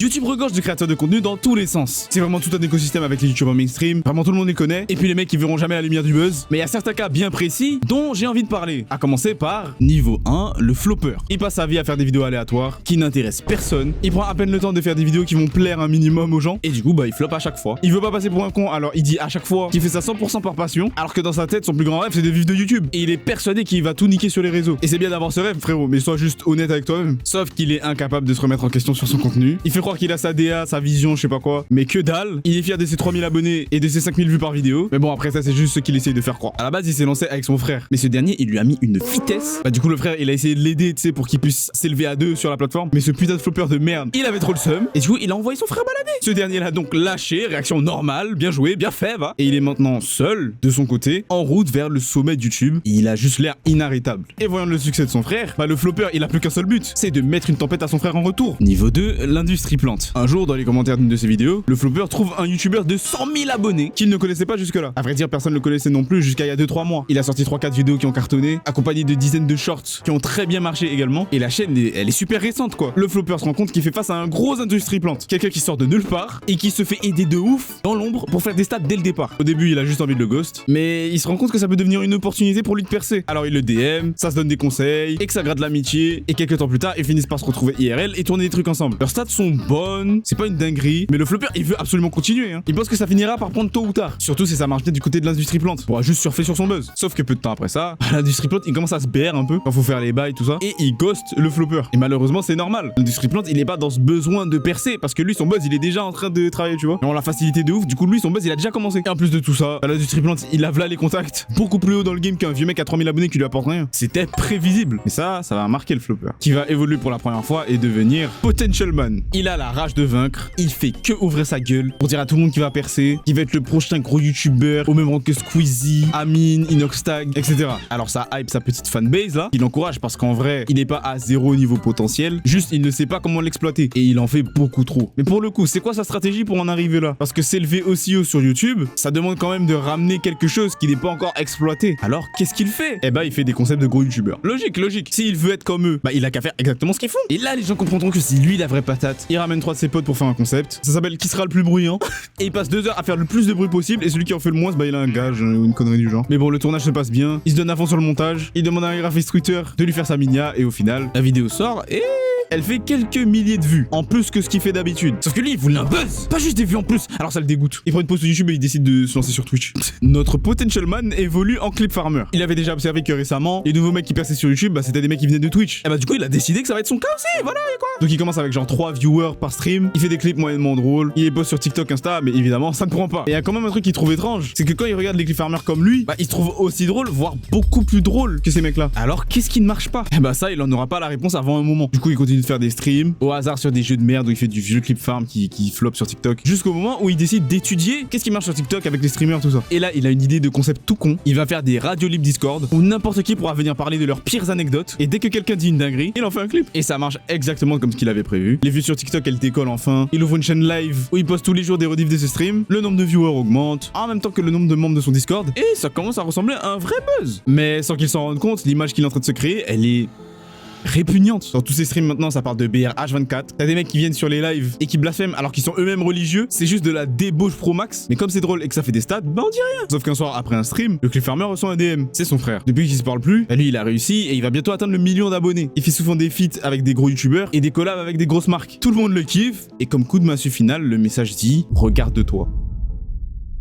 YouTube regorge de créateurs de contenu dans tous les sens. C'est vraiment tout un écosystème avec les youtubeurs mainstream, vraiment tout le monde les connaît, et puis les mecs qui verront jamais la lumière du buzz. Mais il y a certains cas bien précis dont j'ai envie de parler. À commencer par niveau 1, le flopper. Il passe sa vie à faire des vidéos aléatoires qui n'intéressent personne. Il prend à peine le temps de faire des vidéos qui vont plaire un minimum aux gens, et du coup bah il floppe à chaque fois. Il veut pas passer pour un con, alors il dit à chaque fois qu'il fait ça 100% par passion, alors que dans sa tête son plus grand rêve c'est de vivre de YouTube. Et il est persuadé qu'il va tout niquer sur les réseaux. Et c'est bien d'avoir ce rêve frérot, mais sois juste honnête avec toi-même. Sauf qu'il est incapable de se remettre en question sur son contenu. Il fait croire qu'il a sa DA, sa vision, je sais pas quoi, mais que dalle. Il est fier de ses 3000 abonnés et de ses 5000 vues par vidéo. Mais bon, après ça, c'est juste ce qu'il essaye de faire croire. À la base, il s'est lancé avec son frère, mais ce dernier, il lui a mis une vitesse. Bah, du coup, le frère, il a essayé de l'aider, tu sais, pour qu'il puisse s'élever à 2 sur la plateforme. Mais ce putain de flopper de merde, il avait trop le seum. Et du coup, il a envoyé son frère balader. Ce dernier l'a donc lâché, réaction normale, bien joué, bien fait, va. Et il est maintenant seul, de son côté, en route vers le sommet de YouTube. Et il a juste l'air inarrêtable. Et voyant le succès de son frère, bah, le flopper, il a plus qu'un seul but, c'est de mettre une tempête à son frère en retour. Niveau 2, l'industrie plante. Un jour, dans les commentaires d'une de ses vidéos, le flopper trouve un youtubeur de 100 000 abonnés qu'il ne connaissait pas jusque-là. À vrai dire, personne ne le connaissait non plus jusqu'à il y a 2-3 mois. Il a sorti 3-4 vidéos qui ont cartonné, accompagné de dizaines de shorts qui ont très bien marché également. Et la chaîne, elle est super récente quoi. Le flopper se rend compte qu'il fait face à un gros industrie plante. Quelqu'un qui sort de nulle part et qui se fait aider de ouf dans l'ombre pour faire des stats dès le départ. Au début, il a juste envie de le ghost, mais il se rend compte que ça peut devenir une opportunité pour lui de percer. Alors il le DM, ça se donne des conseils, et que ça gratte l'amitié, et quelques temps plus tard, ils finissent par se retrouver IRL et tourner des trucs ensemble. Leurs stats sont bonnes, c'est pas une dinguerie, mais le flopper il veut absolument continuer. Il pense que ça finira par prendre tôt ou tard. Surtout si ça marche bien du côté de l'industrie plante. Il pourra juste surfer sur son buzz. Sauf que peu de temps après ça, l'industrie plante il commence à se BR un peu quand faut faire les bails tout ça, et il ghost le flopper. Et malheureusement c'est normal. L'industrie plante il est pas dans ce besoin de percer parce que lui son buzz il est déjà en train de travailler tu vois. Et on l'a facilité de ouf. Du coup lui son buzz il a déjà commencé. Et en plus de tout ça, l'industrie plante il a là les contacts beaucoup plus haut dans le game qu'un vieux mec à 3000 abonnés qui lui apporte rien. C'était prévisible. Mais ça va marquer le flopper qui va évoluer pour la première fois et devenir Potential Man. Il a la rage de vaincre. Il fait que ouvrir sa gueule pour dire à tout le monde qu'il va percer, qu'il va être le prochain gros youtubeur au même rang que Squeezie, Amine, Inoxtag, etc. Alors ça hype sa petite fanbase là, il encourage parce qu'en vrai, il n'est pas à zéro niveau potentiel, juste il ne sait pas comment l'exploiter et il en fait beaucoup trop. Mais pour le coup, c'est quoi sa stratégie pour en arriver là? Parce que s'élever aussi haut sur YouTube, ça demande quand même de ramener quelque chose qui n'est pas encore exploité. Alors qu'est-ce qu'il fait? Eh bah il fait des concepts de gros youtubeurs. Logique. S'il veut être comme eux, bah il a qu'à faire exactement ce qu'ils font. Et là les gens comprendront que c'est lui la vraie patate. Il ramène 3 de ses potes pour faire un concept. Ça s'appelle Qui sera le plus bruyant? Et il passe 2 heures à faire le plus de bruit possible et celui qui en fait le moins, bah il a un gage ou une connerie du genre. Mais bon, le tournage se passe bien, il se donne à fond sur le montage, il demande à un graphiste Twitter de lui faire sa minia et au final, la vidéo sort et elle fait quelques milliers de vues, en plus que ce qu'il fait d'habitude. Sauf que lui, il voulait un buzz, pas juste des vues en plus. Alors ça le dégoûte. Il prend une pause sur YouTube et il décide de se lancer sur Twitch. Notre Potential Man évolue en clip farmer. Il avait déjà observé que récemment, les nouveaux mecs qui passaient sur YouTube, bah c'était des mecs qui venaient de Twitch. Et bah du coup, il a décidé que ça va être son cas aussi, voilà, et quoi. Donc il commence avec genre 3 viewers par stream, il fait des clips moyennement drôles, il les poste sur TikTok, Insta, mais évidemment, ça ne prend pas. Et il y a quand même un truc qu'il trouve étrange, c'est que quand il regarde les clip farmers comme lui, bah il se trouve aussi drôle, voire beaucoup plus drôle que ces mecs-là. Alors qu'est-ce qui ne marche pas? Et bah ça, il en aura pas la réponse avant un moment. Du coup, il continue de faire des streams au hasard sur des jeux de merde où il fait du vieux clip farm qui flop sur TikTok, jusqu'au moment où il décide d'étudier qu'est-ce qui marche sur TikTok avec les streamers, tout ça. Et là, il a une idée de concept tout con. Il va faire des radios libres Discord où n'importe qui pourra venir parler de leurs pires anecdotes. Et dès que quelqu'un dit une dinguerie, il en fait un clip. Et ça marche exactement comme ce qu'il avait prévu. Les vues sur TikTok, elles décollent enfin. Il ouvre une chaîne live où il poste tous les jours des rediffs de ses streams. Le nombre de viewers augmente en même temps que le nombre de membres de son Discord. Et ça commence à ressembler à un vrai buzz. Mais sans qu'il s'en rende compte, l'image qu'il est en train de se créer, elle est répugnante. Dans tous ces streams maintenant, ça parle de BRH24. T'as des mecs qui viennent sur les lives et qui blasphèment alors qu'ils sont eux-mêmes religieux. C'est juste de la débauche pro max. Mais comme c'est drôle et que ça fait des stats, bah on dit rien. Sauf qu'un soir après un stream, le clip farmer reçoit un DM. C'est son frère. Depuis qu'il se parle plus, bah lui il a réussi et il va bientôt atteindre le 1 million d'abonnés. Il fait souvent des feats avec des gros youtubeurs et des collabs avec des grosses marques. Tout le monde le kiffe. Et comme coup de massue final, le message dit: regarde-toi.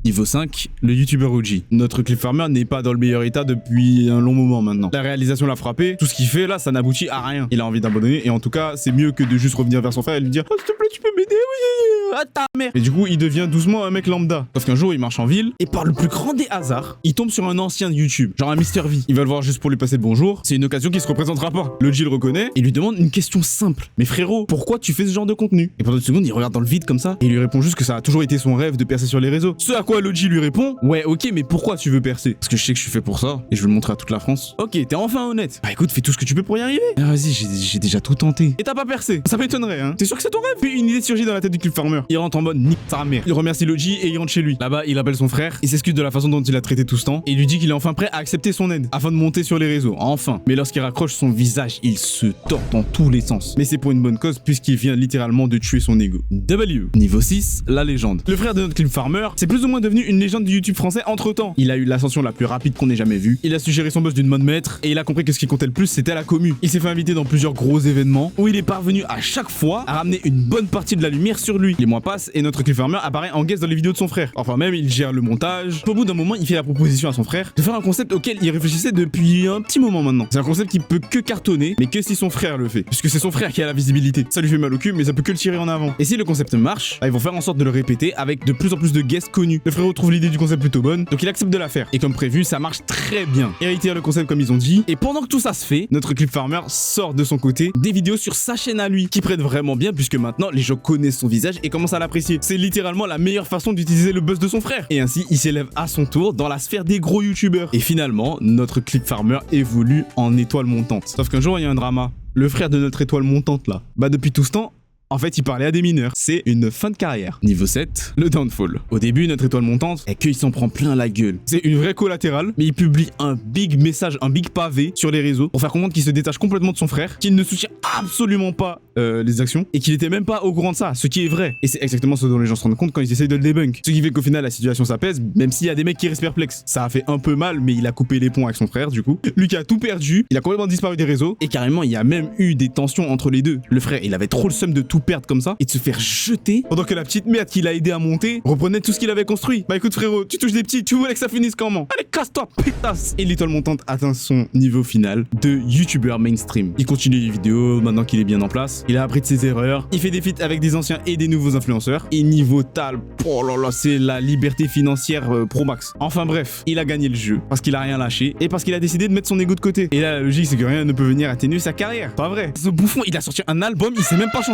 Niveau 5, le youtubeur OG. Notre clip farmer n'est pas dans le meilleur état depuis un long moment maintenant. La réalisation l'a frappé, tout ce qu'il fait là, ça n'aboutit à rien. Il a envie d'abandonner et en tout cas, c'est mieux que de juste revenir vers son frère et lui dire: oh, s'il te plaît, tu peux m'aider? Oui, à ta mère. Et du coup, il devient doucement un mec lambda. Sauf qu'un jour, il marche en ville et par le plus grand des hasards, il tombe sur un ancien de YouTube, genre un Mr V. Il va le voir juste pour lui passer le bonjour. C'est une occasion qui se représentera pas. Le G le reconnaît et lui demande une question simple: mais frérot, pourquoi tu fais ce genre de contenu? Et pendant une seconde, il regarde dans le vide comme ça et il lui répond juste que ça a toujours été son rêve de percer sur les réseaux. Ce à quoi Logi lui répond: ouais, ok, mais pourquoi tu veux percer? Parce que je sais que je suis fait pour ça et je veux le montrer à toute la France. Ok, t'es enfin honnête. Bah écoute, fais tout ce que tu peux pour y arriver. Ah, vas-y, j'ai déjà tout tenté. Et t'as pas percé. Ça m'étonnerait, hein. T'es sûr que c'est ton rêve? Puis une idée surgit dans la tête du clip farmer. Il rentre en mode mode nique sa mère. Il remercie Logi et il rentre chez lui. Là-bas, il appelle son frère et s'excuse de la façon dont il a traité tout ce temps et lui dit qu'il est enfin prêt à accepter son aide afin de monter sur les réseaux. Enfin. Mais lorsqu'il raccroche son visage, il se tord dans tous les sens. Mais c'est pour une bonne cause puisqu'il vient littéralement de tuer son ego. W. Niveau 6, la légende. Le frère de notre Clip Farmer, c'est plus ou moins devenu une légende du YouTube français entre temps. Il a eu l'ascension la plus rapide qu'on ait jamais vue. Il a su gérer son buzz d'une mode maître et il a compris que ce qui comptait le plus c'était la commu. Il s'est fait inviter dans plusieurs gros événements où il est parvenu à chaque fois à ramener une bonne partie de la lumière sur lui. Les mois passent et notre Clip Farmer apparaît en guest dans les vidéos de son frère. Enfin même il gère le montage. Au bout d'un moment il fait la proposition à son frère de faire un concept auquel il réfléchissait depuis un petit moment maintenant. C'est un concept qui peut que cartonner mais que si son frère le fait. Puisque c'est son frère qui a la visibilité. Ça lui fait mal au cul mais ça peut que le tirer en avant. Et si le concept marche, ils vont faire en sorte de le répéter avec de plus en plus de guests connus. Le frérot trouve l'idée du concept plutôt bonne donc il accepte de la faire. Et comme prévu ça marche très bien. Il réitère le concept comme ils ont dit. Et pendant que tout ça se fait, notre Clip Farmer sort de son côté des vidéos sur sa chaîne à lui qui prennent vraiment bien puisque maintenant les gens connaissent son visage et commencent à l'apprécier. C'est littéralement la meilleure façon d'utiliser le buzz de son frère. Et ainsi il s'élève à son tour dans la sphère des gros youtubeurs. Et finalement notre Clip Farmer évolue en étoile montante. Sauf qu'un jour il y a un drama. Le frère de notre étoile montante là, depuis tout ce temps, en fait, il parlait à des mineurs. C'est une fin de carrière. Niveau 7, le downfall. Au début, notre étoile montante est qu'il s'en prend plein la gueule. C'est une vraie collatérale, mais il publie un big message, un big pavé sur les réseaux pour faire comprendre qu'il se détache complètement de son frère, qu'il ne soutient absolument pas les actions et qu'il était même pas au courant de ça, ce qui est vrai. Et c'est exactement ce dont les gens se rendent compte quand ils essayent de le débunk. Ce qui fait qu'au final, la situation s'apaise, même s'il y a des mecs qui restent perplexes. Ça a fait un peu mal, mais il a coupé les ponts avec son frère, du coup. Lui qui a tout perdu, il a complètement disparu des réseaux et carrément, il y a même eu des tensions entre les deux. Le frère, il avait trop le seum de tout perdre comme ça et de se faire jeter pendant que la petite merde qui l'a aidé à monter reprenait tout ce qu'il avait construit. Bah écoute frérot, tu touches des petits, tu voulais que ça finisse comment? Allez casse-toi pétasse. Et l'étoile montante atteint son niveau final de youtubeur mainstream. Il continue les vidéos maintenant qu'il est bien en place. Il a appris de ses erreurs. Il fait des feats avec des anciens et des nouveaux influenceurs. Et niveau tal, oh là là, c'est la liberté financière pro max. Enfin bref, il a gagné le jeu parce qu'il a rien lâché et parce qu'il a décidé de mettre son ego de côté. Et là la logique c'est que rien ne peut venir atténuer sa carrière. Pas vrai. Ce bouffon, il a sorti un album, il sait même pas chanter